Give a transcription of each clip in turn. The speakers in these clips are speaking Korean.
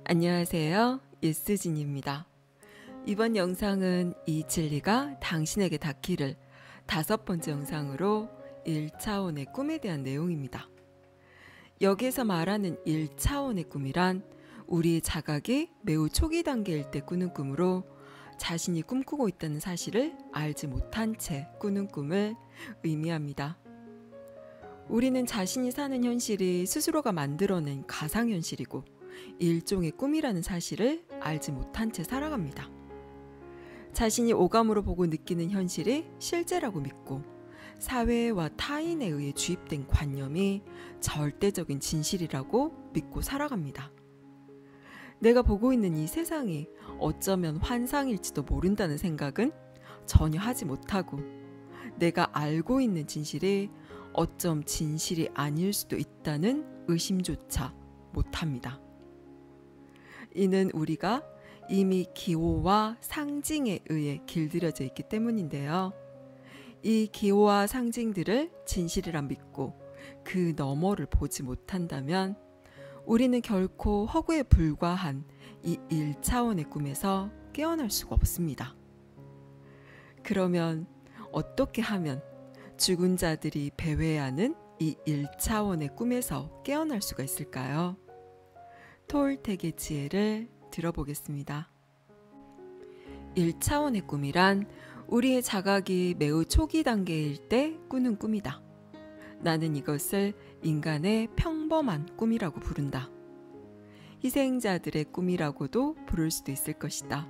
안녕하세요. 예스진입니다. 이번 영상은 이 진리가 당신에게 닿기를 5번째 영상으로 1차원의 꿈에 대한 내용입니다. 여기에서 말하는 1차원의 꿈이란 우리의 자각이 매우 초기 단계일 때 꾸는 꿈으로 자신이 꿈꾸고 있다는 사실을 알지 못한 채 꾸는 꿈을 의미합니다. 우리는 자신이 사는 현실이 스스로가 만들어낸 가상현실이고 일종의 꿈이라는 사실을 알지 못한 채 살아갑니다. 자신이 오감으로 보고 느끼는 현실이 실제라고 믿고 사회와 타인에 의해 주입된 관념이 절대적인 진실이라고 믿고 살아갑니다. 내가 보고 있는 이 세상이 어쩌면 환상일지도 모른다는 생각은 전혀 하지 못하고 내가 알고 있는 진실이 어쩜 진실이 아닐 수도 있다는 의심조차 못합니다. 이는 우리가 이미 기호와 상징에 의해 길들여져 있기 때문인데요. 이 기호와 상징들을 진실이라 믿고 그 너머를 보지 못한다면 우리는 결코 허구에 불과한 이 1차원의 꿈에서 깨어날 수가 없습니다. 그러면 어떻게 하면 죽은 자들이 배회하는 이 1차원의 꿈에서 깨어날 수가 있을까요? 톨텍의 지혜를 들어보겠습니다. 1차원의 꿈이란 우리의 자각이 매우 초기 단계일 때 꾸는 꿈이다. 나는 이것을 인간의 평범한 꿈이라고 부른다. 희생자들의 꿈이라고도 부를 수도 있을 것이다.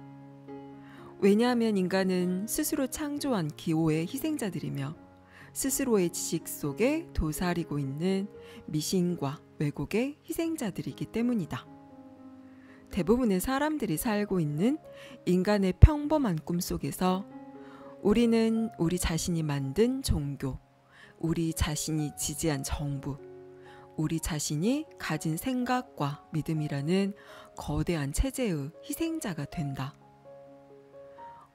왜냐하면 인간은 스스로 창조한 기호의 희생자들이며 스스로의 지식 속에 도사리고 있는 미신과 왜곡의 희생자들이기 때문이다. 대부분의 사람들이 살고 있는 인간의 평범한 꿈 속에서 우리는 우리 자신이 만든 종교, 우리 자신이 지지한 정부, 우리 자신이 가진 생각과 믿음이라는 거대한 체제의 희생자가 된다.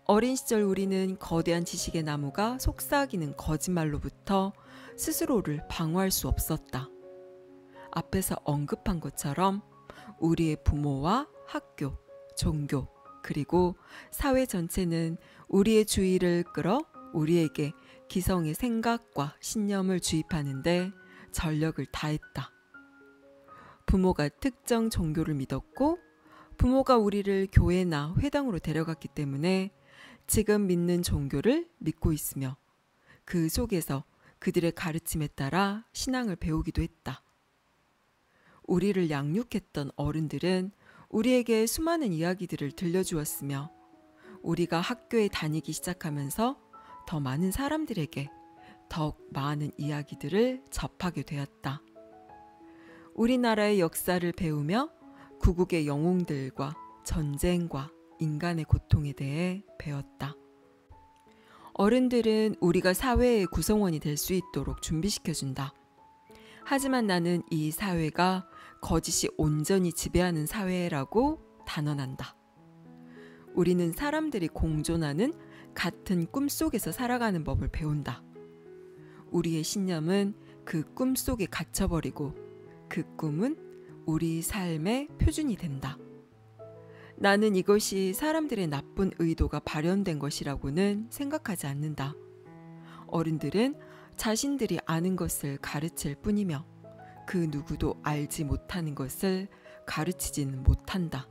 어린 시절 우리는 거대한 지식의 나무가 속삭이는 거짓말로부터 스스로를 방어할 수 없었다. 앞에서 언급한 것처럼 우리의 부모와 학교, 종교, 그리고 사회 전체는 우리의 주의를 끌어 우리에게 기성의 생각과 신념을 주입하는데 전력을 다했다. 부모가 특정 종교를 믿었고 부모가 우리를 교회나 회당으로 데려갔기 때문에 지금 믿는 종교를 믿고 있으며 그 속에서 그들의 가르침에 따라 신앙을 배우기도 했다. 우리를 양육했던 어른들은 우리에게 수많은 이야기들을 들려주었으며 우리가 학교에 다니기 시작하면서 더 많은 사람들에게 더욱 많은 이야기들을 접하게 되었다. 우리나라의 역사를 배우며 구국의 영웅들과 전쟁과 인간의 고통에 대해 배웠다. 어른들은 우리가 사회의 구성원이 될 수 있도록 준비시켜준다. 하지만 나는 이 사회가 거짓이 온전히 지배하는 사회라고 단언한다. 우리는 사람들이 공존하는 같은 꿈 속에서 살아가는 법을 배운다. 우리의 신념은 그 꿈 속에 갇혀버리고 그 꿈은 우리 삶의 표준이 된다. 나는 이것이 사람들의 나쁜 의도가 발현된 것이라고는 생각하지 않는다. 어른들은 자신들이 아는 것을 가르칠 뿐이며 그 누구도 알지 못하는 것을 가르치지는 못한다.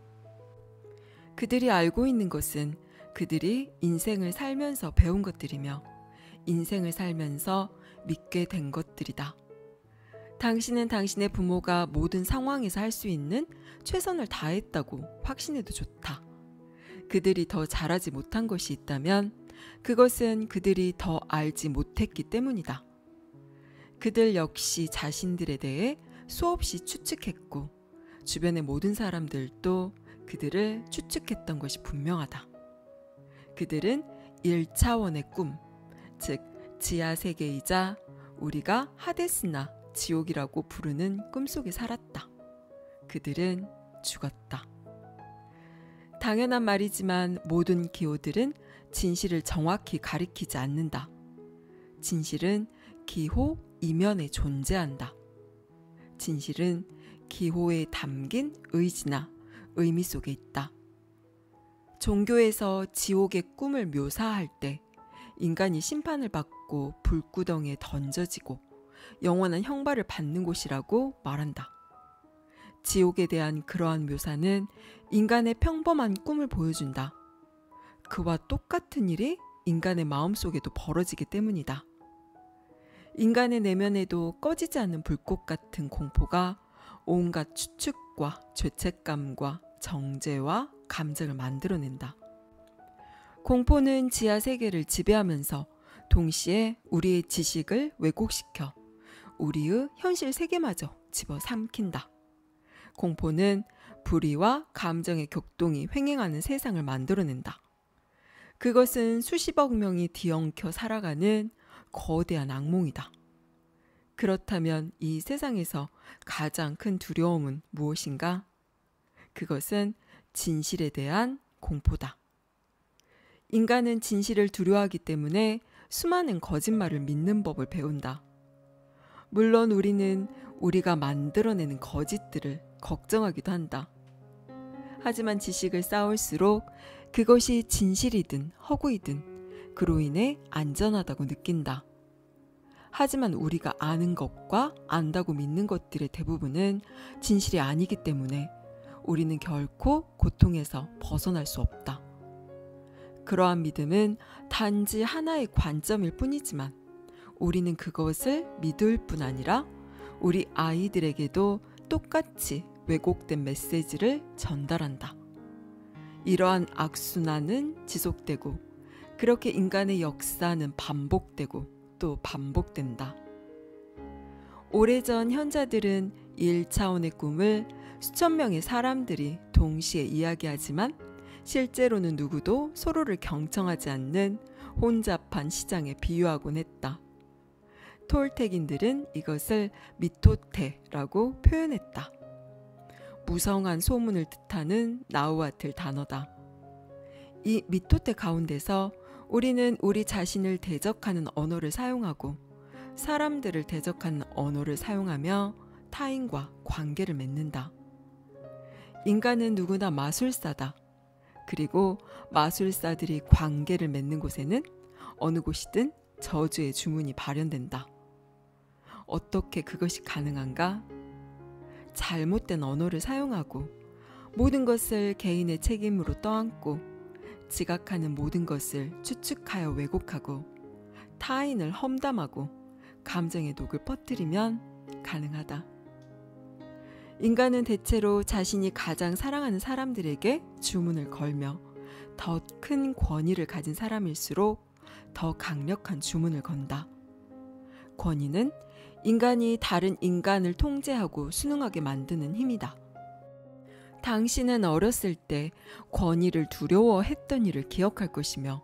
그들이 알고 있는 것은 그들이 인생을 살면서 배운 것들이며 인생을 살면서 믿게 된 것들이다. 당신은 당신의 부모가 모든 상황에서 할 수 있는 최선을 다했다고 확신해도 좋다. 그들이 더 잘하지 못한 것이 있다면 그것은 그들이 더 알지 못했기 때문이다. 그들 역시 자신들에 대해 수없이 추측했고 주변의 모든 사람들도 그들을 추측했던 것이 분명하다. 그들은 1차원의 꿈, 즉 지하세계이자 우리가 하데스나 지옥이라고 부르는 꿈속에 살았다. 그들은 죽었다. 당연한 말이지만 모든 기호들은 진실을 정확히 가리키지 않는다. 진실은 기호 이면에 존재한다. 진실은 기호에 담긴 의지나 의미 속에 있다. 종교에서 지옥의 꿈을 묘사할 때 인간이 심판을 받고 불구덩이에 던져지고 영원한 형벌을 받는 곳이라고 말한다. 지옥에 대한 그러한 묘사는 인간의 평범한 꿈을 보여준다. 그와 똑같은 일이 인간의 마음속에도 벌어지기 때문이다. 인간의 내면에도 꺼지지 않는 불꽃 같은 공포가 온갖 추측과 죄책감과 정죄와 감정을 만들어낸다. 공포는 지하 세계를 지배하면서 동시에 우리의 지식을 왜곡시켜 우리의 현실 세계마저 집어삼킨다. 공포는 불의와 감정의 격동이 횡행하는 세상을 만들어낸다. 그것은 수십억 명이 뒤엉켜 살아가는 거대한 악몽이다. 그렇다면 이 세상에서 가장 큰 두려움은 무엇인가? 그것은 진실에 대한 공포다. 인간은 진실을 두려워하기 때문에 수많은 거짓말을 믿는 법을 배운다. 물론 우리는 우리가 만들어내는 거짓들을 걱정하기도 한다. 하지만 지식을 쌓을수록 그것이 진실이든 허구이든 그로 인해 안전하다고 느낀다. 하지만 우리가 아는 것과 안다고 믿는 것들의 대부분은 진실이 아니기 때문에 우리는 결코 고통에서 벗어날 수 없다. 그러한 믿음은 단지 하나의 관점일 뿐이지만 우리는 그것을 믿을 뿐 아니라 우리 아이들에게도 똑같이 왜곡된 메시지를 전달한다. 이러한 악순환은 지속되고 그렇게 인간의 역사는 반복되고 또 반복된다. 오래전 현자들은 1차원의 꿈을 수천 명의 사람들이 동시에 이야기하지만 실제로는 누구도 서로를 경청하지 않는 혼잡한 시장에 비유하곤 했다. 톨텍인들은 이것을 미토테라고 표현했다. 무성한 소문을 뜻하는 나우아틀 단어다. 이 미토테 가운데서 우리는 우리 자신을 대적하는 언어를 사용하고 사람들을 대적하는 언어를 사용하며 타인과 관계를 맺는다. 인간은 누구나 마술사다. 그리고 마술사들이 관계를 맺는 곳에는 어느 곳이든 저주의 주문이 발현된다. 어떻게 그것이 가능한가? 잘못된 언어를 사용하고 모든 것을 개인의 책임으로 떠안고 지각하는 모든 것을 추측하여 왜곡하고 타인을 험담하고 감정의 독을 퍼뜨리면 가능하다. 인간은 대체로 자신이 가장 사랑하는 사람들에게 주문을 걸며 더 큰 권위를 가진 사람일수록 더 강력한 주문을 건다. 권위는 인간이 다른 인간을 통제하고 순응하게 만드는 힘이다. 당신은 어렸을 때 권위를 두려워했던 일을 기억할 것이며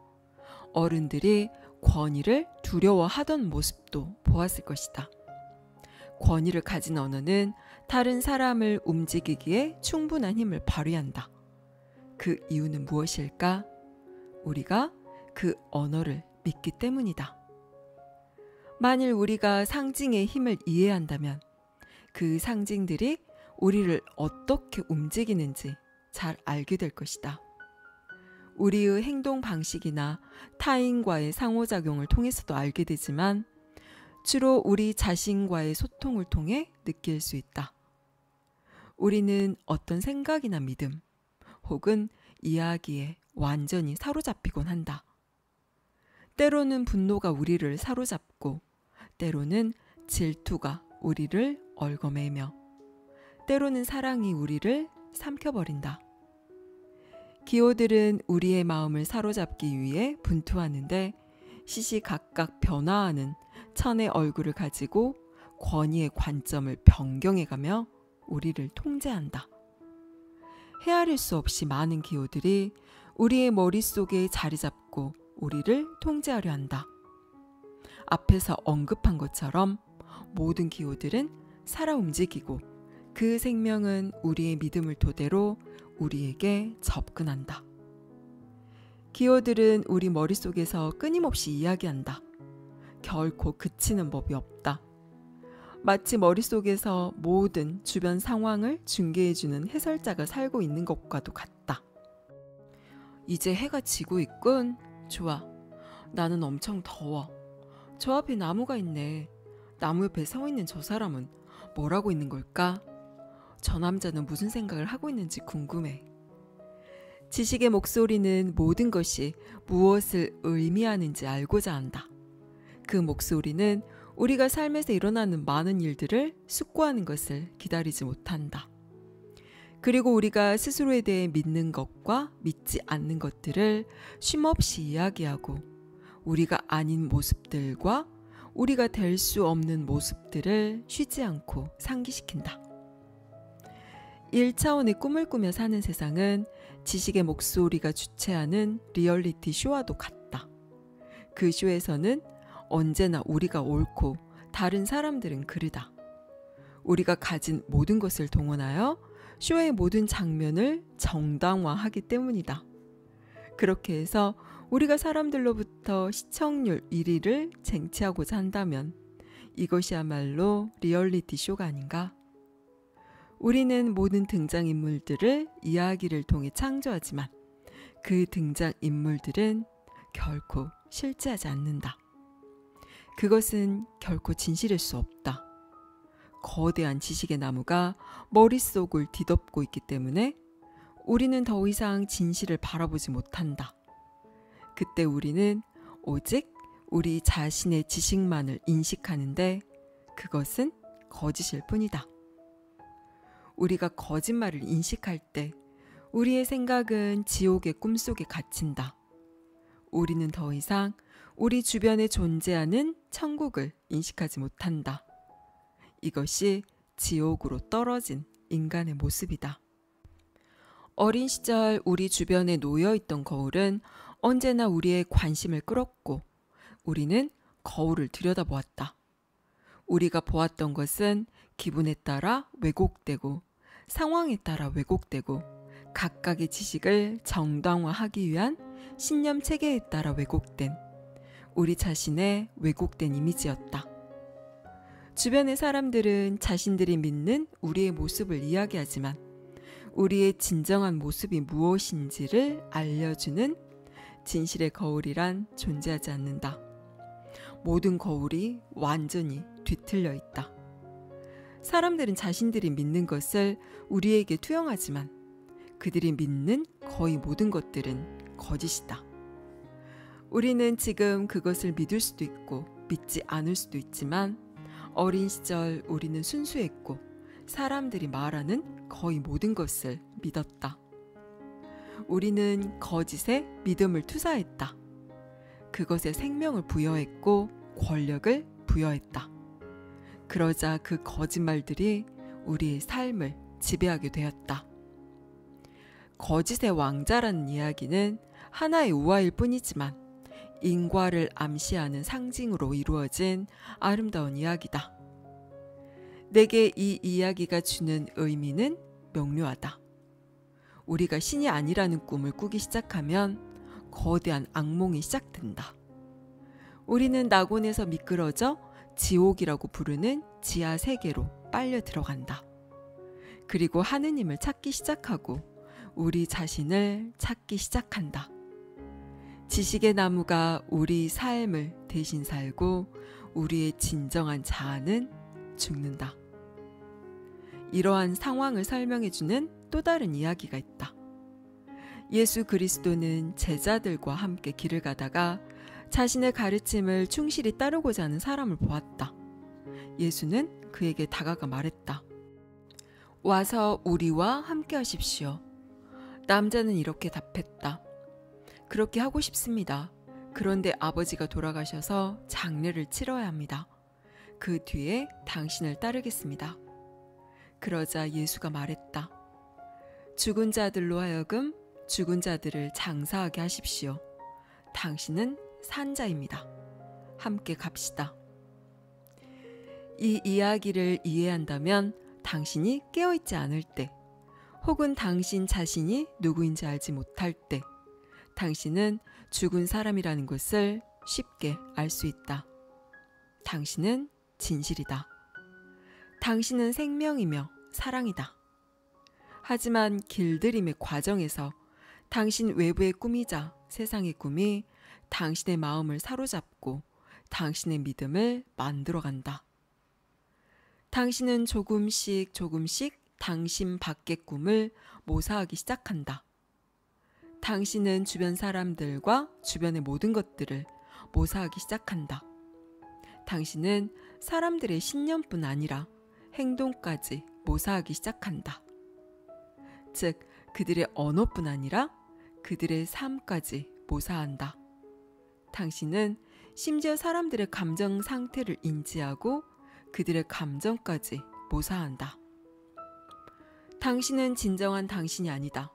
어른들이 권위를 두려워하던 모습도 보았을 것이다. 권위를 가진 언어는 다른 사람을 움직이기에 충분한 힘을 발휘한다. 그 이유는 무엇일까? 우리가 그 언어를 믿기 때문이다. 만일 우리가 상징의 힘을 이해한다면 그 상징들이 우리를 어떻게 움직이는지 잘 알게 될 것이다. 우리의 행동 방식이나 타인과의 상호작용을 통해서도 알게 되지만 주로 우리 자신과의 소통을 통해 느낄 수 있다. 우리는 어떤 생각이나 믿음 혹은 이야기에 완전히 사로잡히곤 한다. 때로는 분노가 우리를 사로잡고 때로는 질투가 우리를 얽어매며 때로는 사랑이 우리를 삼켜버린다. 기호들은 우리의 마음을 사로잡기 위해 분투하는데 시시각각 변화하는 천의 얼굴을 가지고 권위의 관점을 변경해가며 우리를 통제한다. 헤아릴 수 없이 많은 기호들이 우리의 머릿속에 자리 잡고 우리를 통제하려 한다. 앞에서 언급한 것처럼 모든 기호들은 살아 움직이고 그 생명은 우리의 믿음을 토대로 우리에게 접근한다. 기호들은 우리 머릿속에서 끊임없이 이야기한다. 결코 그치는 법이 없다. 마치 머릿속에서 모든 주변 상황을 중계해주는 해설자가 살고 있는 것과도 같다. 이제 해가 지고 있군. 좋아. 나는 엄청 더워. 저 앞에 나무가 있네. 나무 옆에 서 있는 저 사람은 뭘 하고 있는 걸까? 저 남자는 무슨 생각을 하고 있는지 궁금해. 지식의 목소리는 모든 것이 무엇을 의미하는지 알고자 한다. 그 목소리는 우리가 삶에서 일어나는 많은 일들을 숙고하는 것을 기다리지 못한다. 그리고 우리가 스스로에 대해 믿는 것과 믿지 않는 것들을 쉼없이 이야기하고 우리가 아닌 모습들과 우리가 될 수 없는 모습들을 쉬지 않고 상기시킨다. 1차원의 꿈을 꾸며 사는 세상은 지식의 목소리가 주최하는 리얼리티 쇼와도 같다. 그 쇼에서는 언제나 우리가 옳고 다른 사람들은 그르다. 우리가 가진 모든 것을 동원하여 쇼의 모든 장면을 정당화하기 때문이다. 그렇게 해서 우리가 사람들로부터 시청률 1위를 쟁취하고자 한다면 이것이야말로 리얼리티 쇼가 아닌가? 우리는 모든 등장인물들을 이야기를 통해 창조하지만 그 등장인물들은 결코 실제하지 않는다. 그것은 결코 진실일 수 없다. 거대한 지식의 나무가 머릿속을 뒤덮고 있기 때문에 우리는 더 이상 진실을 바라보지 못한다. 그때 우리는 오직 우리 자신의 지식만을 인식하는데 그것은 거짓일 뿐이다. 우리가 거짓말을 인식할 때 우리의 생각은 지옥의 꿈속에 갇힌다. 우리는 더 이상 우리 주변에 존재하는 천국을 인식하지 못한다. 이것이 지옥으로 떨어진 인간의 모습이다. 어린 시절 우리 주변에 놓여있던 거울은 언제나 우리의 관심을 끌었고 우리는 거울을 들여다보았다. 우리가 보았던 것은 기분에 따라 왜곡되고 상황에 따라 왜곡되고 각각의 지식을 정당화하기 위한 신념 체계에 따라 왜곡된 우리 자신의 왜곡된 이미지였다. 주변의 사람들은 자신들이 믿는 우리의 모습을 이야기하지만 우리의 진정한 모습이 무엇인지를 알려주는 진실의 거울이란 존재하지 않는다. 모든 거울이 완전히 뒤틀려 있다. 사람들은 자신들이 믿는 것을 우리에게 투영하지만 그들이 믿는 거의 모든 것들은 거짓이다. 우리는 지금 그것을 믿을 수도 있고 믿지 않을 수도 있지만 어린 시절 우리는 순수했고 사람들이 말하는 거의 모든 것을 믿었다. 우리는 거짓에 믿음을 투사했다. 그것에 생명을 부여했고 권력을 부여했다. 그러자 그 거짓말들이 우리의 삶을 지배하게 되었다. 거짓의 왕자라는 이야기는 하나의 우화일 뿐이지만 인과를 암시하는 상징으로 이루어진 아름다운 이야기다. 내게 이 이야기가 주는 의미는 명료하다. 우리가 신이 아니라는 꿈을 꾸기 시작하면 거대한 악몽이 시작된다. 우리는 낙원에서 미끄러져 지옥이라고 부르는 지하 세계로 빨려 들어간다. 그리고 하느님을 찾기 시작하고 우리 자신을 찾기 시작한다. 지식의 나무가 우리 삶을 대신 살고 우리의 진정한 자아는 죽는다. 이러한 상황을 설명해주는 또 다른 이야기가 있다. 예수 그리스도는 제자들과 함께 길을 가다가 자신의 가르침을 충실히 따르고자 하는 사람을 보았다. 예수는 그에게 다가가 말했다. 와서 우리와 함께 하십시오. 남자는 이렇게 답했다. 그렇게 하고 싶습니다. 그런데 아버지가 돌아가셔서 장례를 치러야 합니다. 그 뒤에 당신을 따르겠습니다. 그러자 예수가 말했다. 죽은 자들로 하여금 죽은 자들을 장사하게 하십시오. 당신은 산자입니다. 함께 갑시다. 이 이야기를 이해한다면 당신이 깨어있지 않을 때, 혹은 당신 자신이 누구인지 알지 못할 때, 당신은 죽은 사람이라는 것을 쉽게 알 수 있다. 당신은 진실이다. 당신은 생명이며 사랑이다. 하지만 길들임의 과정에서 당신 외부의 꿈이자 세상의 꿈이 당신의 마음을 사로잡고 당신의 믿음을 만들어간다. 당신은 조금씩 당신 밖의 꿈을 모사하기 시작한다. 당신은 주변 사람들과 주변의 모든 것들을 모사하기 시작한다. 당신은 사람들의 신념뿐 아니라 행동까지 모사하기 시작한다. 즉, 그들의 언어뿐 아니라 그들의 삶까지 모사한다. 당신은 심지어 사람들의 감정 상태를 인지하고 그들의 감정까지 모사한다. 당신은 진정한 당신이 아니다.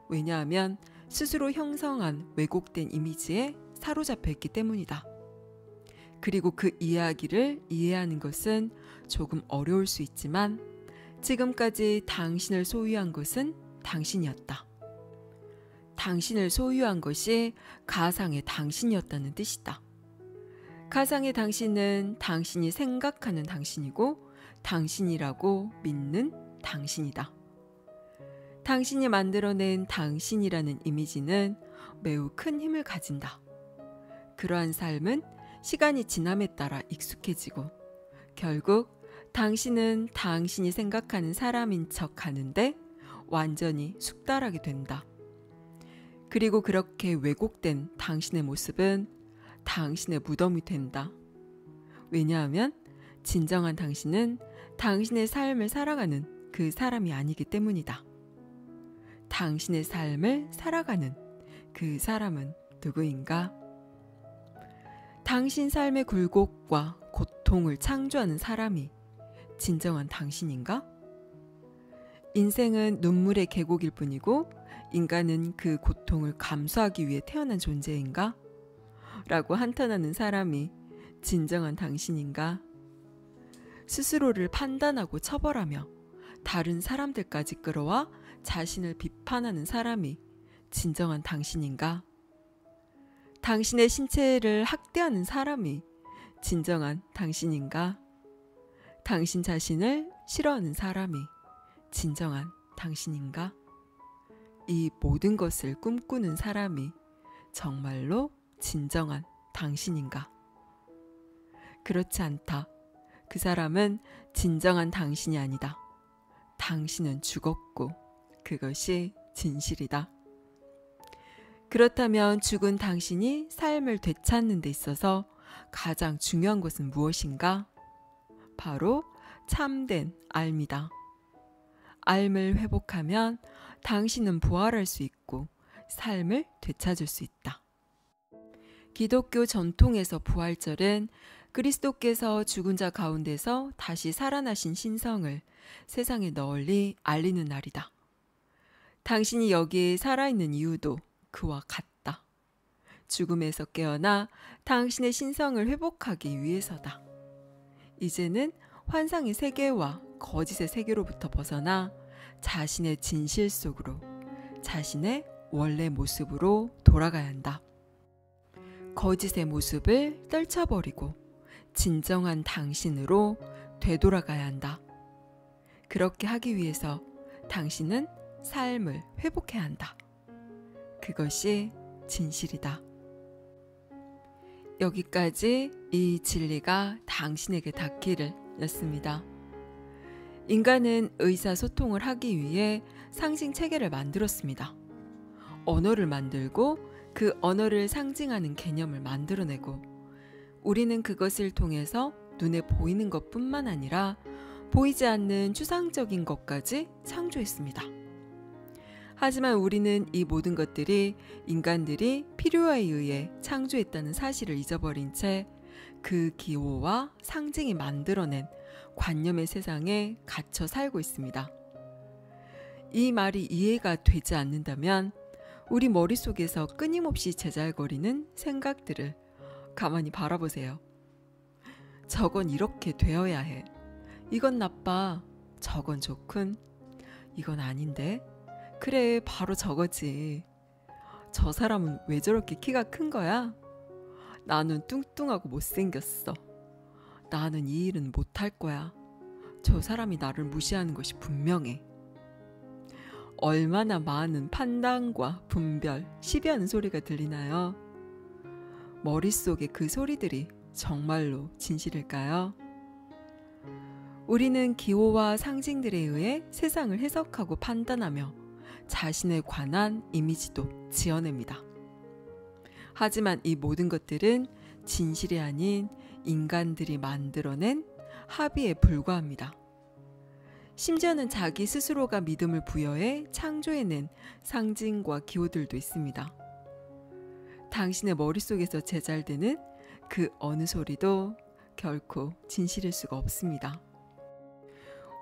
왜냐하면 스스로 형성한 왜곡된 이미지에 사로잡혀 있기 때문이다. 그리고 그 이야기를 이해하는 것은 조금 어려울 수 있지만 지금까지 당신을 소유한 것은 당신이었다. 당신을 소유한 것이 가상의 당신이었다는 뜻이다. 가상의 당신은 당신이 생각하는 당신이고 당신이라고 믿는 당신이다. 당신이 만들어낸 당신이라는 이미지는 매우 큰 힘을 가진다. 그러한 삶은 시간이 지남에 따라 익숙해지고 결국 당신은 당신이 생각하는 사람인 척 하는데 완전히 숙달하게 된다. 그리고 그렇게 왜곡된 당신의 모습은 당신의 무덤이 된다. 왜냐하면 진정한 당신은 당신의 삶을 살아가는 그 사람이 아니기 때문이다. 당신의 삶을 살아가는 그 사람은 누구인가? 당신 삶의 굴곡과 고통을 창조하는 사람이 진정한 당신인가? 인생은 눈물의 계곡일 뿐이고 인간은 그 고통을 감수하기 위해 태어난 존재인가? 라고 한탄하는 사람이 진정한 당신인가? 스스로를 판단하고 처벌하며 다른 사람들까지 끌어와 자신을 비판하는 사람이 진정한 당신인가? 당신의 신체를 학대하는 사람이 진정한 당신인가? 당신 자신을 싫어하는 사람이 진정한 당신인가? 이 모든 것을 꿈꾸는 사람이 정말로 진정한 당신인가? 그렇지 않다. 그 사람은 진정한 당신이 아니다. 당신은 죽었고 그것이 진실이다. 그렇다면 죽은 당신이 삶을 되찾는 데 있어서 가장 중요한 것은 무엇인가? 바로 참된 삶이다. 삶을 회복하면 당신은 부활할 수 있고 삶을 되찾을 수 있다. 기독교 전통에서 부활절은 그리스도께서 죽은 자 가운데서 다시 살아나신 신성을 세상에 널리 알리는 날이다. 당신이 여기에 살아있는 이유도 그와 같다. 죽음에서 깨어나 당신의 신성을 회복하기 위해서다. 이제는 환상의 세계와 거짓의 세계로부터 벗어나 자신의 진실 속으로, 자신의 원래 모습으로 돌아가야 한다. 거짓의 모습을 떨쳐버리고 진정한 당신으로 되돌아가야 한다. 그렇게 하기 위해서 당신은 삶을 회복해야 한다. 그것이 진실이다. 여기까지 이 진리가 당신에게 닿기를 였습니다. 인간은 의사소통을 하기 위해 상징 체계를 만들었습니다. 언어를 만들고 그 언어를 상징하는 개념을 만들어내고 우리는 그것을 통해서 눈에 보이는 것뿐만 아니라 보이지 않는 추상적인 것까지 창조했습니다. 하지만 우리는 이 모든 것들이 인간들이 필요에 의해 창조했다는 사실을 잊어버린 채 그 기호와 상징이 만들어낸 관념의 세상에 갇혀 살고 있습니다. 이 말이 이해가 되지 않는다면 우리 머릿속에서 끊임없이 제잘거리는 생각들을 가만히 바라보세요. 저건 이렇게 되어야 해. 이건 나빠. 저건 좋군. 이건 아닌데. 그래, 바로 저거지. 저 사람은 왜 저렇게 키가 큰 거야? 나는 뚱뚱하고 못생겼어. 나는 이 일은 못할 거야. 저 사람이 나를 무시하는 것이 분명해. 얼마나 많은 판단과 분별, 시비하는 소리가 들리나요? 머릿속에 그 소리들이 정말로 진실일까요? 우리는 기호와 상징들에 의해 세상을 해석하고 판단하며 자신에 관한 이미지도 지어냅니다. 하지만 이 모든 것들은 진실이 아닌 인간들이 만들어낸 합의에 불과합니다. 심지어는 자기 스스로가 믿음을 부여해 창조해낸 상징과 기호들도 있습니다. 당신의 머릿속에서 제잘되는 그 어느 소리도 결코 진실일 수가 없습니다.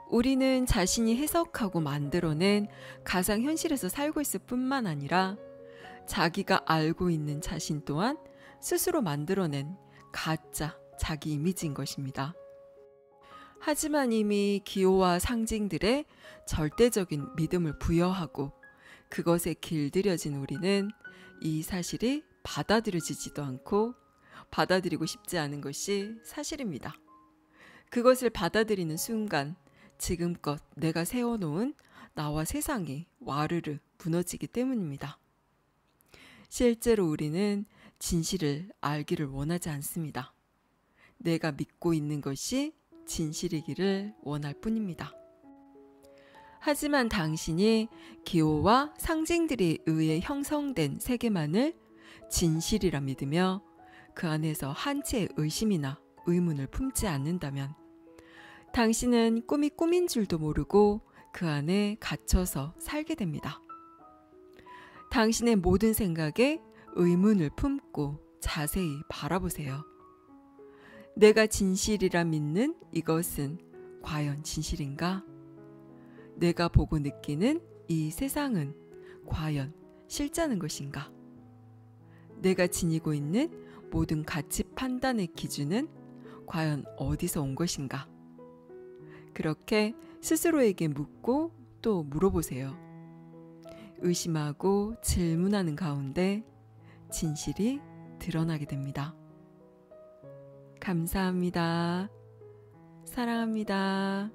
우리는 자신이 해석하고 만들어낸 가상현실에서 살고 있을 뿐만 아니라 자기가 알고 있는 자신 또한 스스로 만들어낸 가짜 자기 이미지인 것입니다. 하지만 이미 기호와 상징들에 절대적인 믿음을 부여하고 그것에 길들여진 우리는 이 사실이 받아들여지지도 않고 받아들이고 싶지 않은 것이 사실입니다. 그것을 받아들이는 순간 지금껏 내가 세워놓은 나와 세상이 와르르 무너지기 때문입니다. 실제로 우리는 진실을 알기를 원하지 않습니다. 내가 믿고 있는 것이 진실이기를 원할 뿐입니다. 하지만 당신이 기호와 상징들에 의해 형성된 세계만을 진실이라 믿으며 그 안에서 한 채의 의심이나 의문을 품지 않는다면 당신은 꿈이 꿈인 줄도 모르고 그 안에 갇혀서 살게 됩니다. 당신의 모든 생각에 의문을 품고 자세히 바라보세요. 내가 진실이라 믿는 이것은 과연 진실인가? 내가 보고 느끼는 이 세상은 과연 실제하는 것인가? 내가 지니고 있는 모든 가치 판단의 기준은 과연 어디서 온 것인가? 그렇게 스스로에게 묻고 또 물어보세요. 의심하고 질문하는 가운데 진실이 드러나게 됩니다. 감사합니다. 사랑합니다.